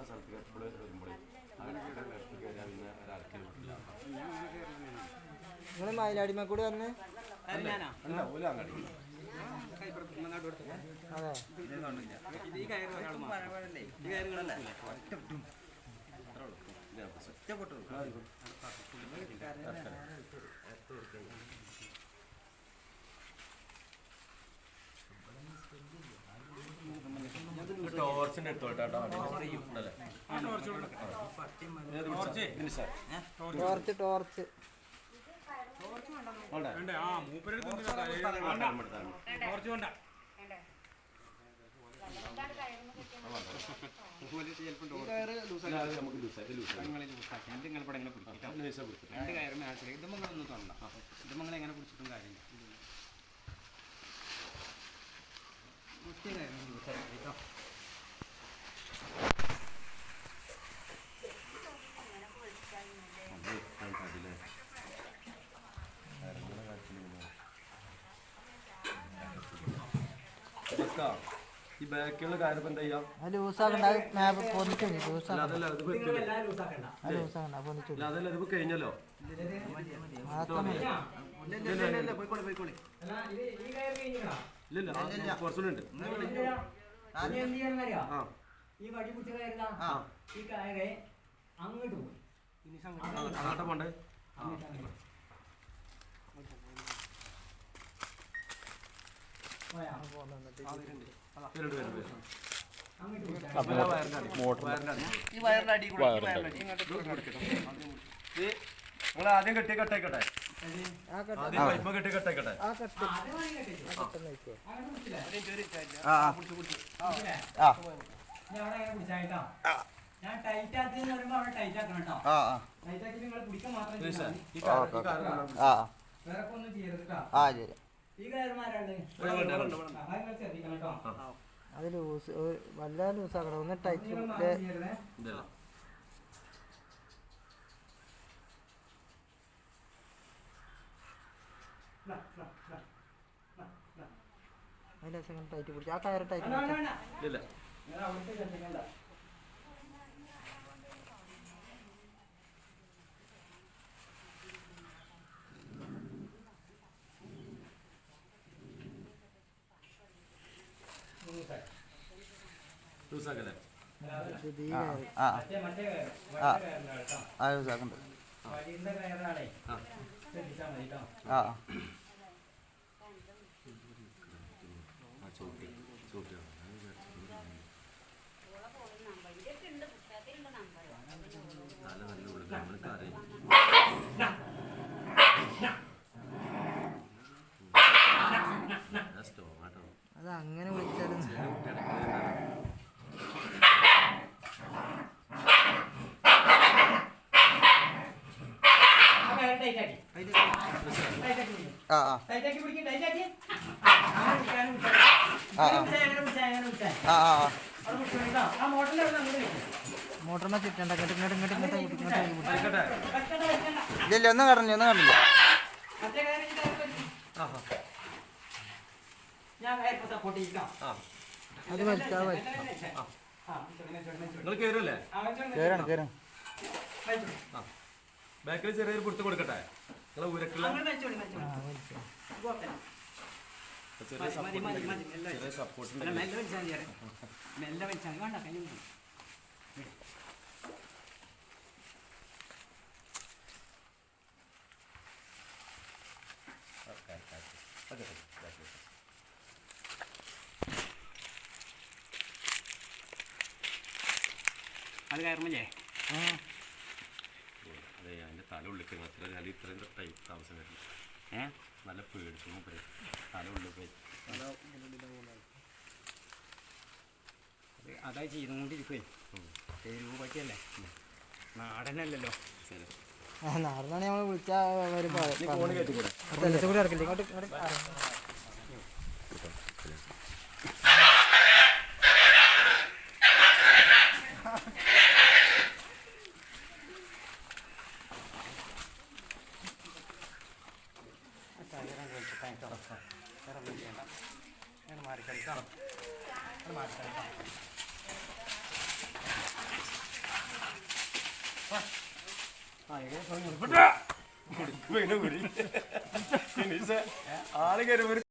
സ്ഥലത്ത് എപ്പോഴും വരുമ്പോഴേ അങ്ങനെയൊക്കെ ഇടയ്ക്ക് കയറിയാൽ പിന്നെ ഒരാൾക്കും കിട്ടില്ല. നിങ്ങൾ മയിലാടിമ കൂടി വന്ന് അല്ല ഓല അങ്ങാടി അതെ ടോർച്ചിന്റെ എടുത്തോട്ടെ ടോർച്ച് ടോർച്ച് എങ്ങനെ പിടിച്ചിട്ടും കാര്യമില്ല. ഈ ബാക്കിയുള്ള കാര്യം എന്താ ചെയ്യാം? അതല്ല ഇതിപ്പോ കഴിഞ്ഞല്ലോ. ഇല്ല കുറച്ചുണ്ട്. അങ്ങോട്ട് പോണ്ടേ? നിങ്ങൾ ആദ്യം കെട്ടി കെട്ടായിക്കട്ടെ. ആദ്യം പൈപ്പ് കെട്ടി കെട്ടായിക്കട്ടെ. ഞാൻ ടൈറ്റ് ആക്കി വരുമ്പോ അവിടെ ടൈറ്റ് ആക്കണം കേട്ടോ. ടൈറ്റ് ആക്കി നിങ്ങൾ പിടിക്കാൻ മാത്രം വേറെ ഒന്നും ചെയ്യരുത് കേട്ടോ. ഈ കയറുമാരാണ് ശ്രദ്ധിക്കണം കേട്ടോ. അത് ലൂസ് വല്ല ലൂസാക്കണം ഒന്ന് ടൈറ്റ്. അതിൻ്റെ ടൈറ്റ് പിടിച്ചു. ആ കയറ് ടൈറ്റ് ഇല്ല. ലൂസാക്കല്ലേ? അത് അങ്ങനെ വിളിച്ചാലും മോട്ടറിനെ ചുറ്റണ്ട. ഇല്ല ഒന്നും കടഞ്ഞു അത് വലിച്ചാ കേറാണ്. ബാക്കിൽ ചെറിയൊരു പുറത്ത് കൊടുക്കട്ടെ. നിങ്ങളെ ഉരക്കുള്ള സപ്പോർട്ട് അത് കയറുമ്പല്ലേ അതെ അതിൻ്റെ തല ഉള്ളിൽ അത്ര ഇത്രയും ടൈപ്പ് താമസം വരില്ല. നല്ല പേടിച്ചു മൂപ്പര് തല ഉള്ളിൽ പോയി. അതായി ചെയ്തുകൊണ്ടിരിക്കുവേ. രൂപയ്ക്കല്ലേ, നാടനല്ലല്ലോ. നാടനാണ് നമ്മൾ വിളിച്ചാൽ ഫോണ് കയറ്റിക്കൂടെ? കൂടെ ഇറക്കില്ല ഇങ്ങോട്ട് മാറിക്കളിക്കാം. ആള് കയറുമ്പോ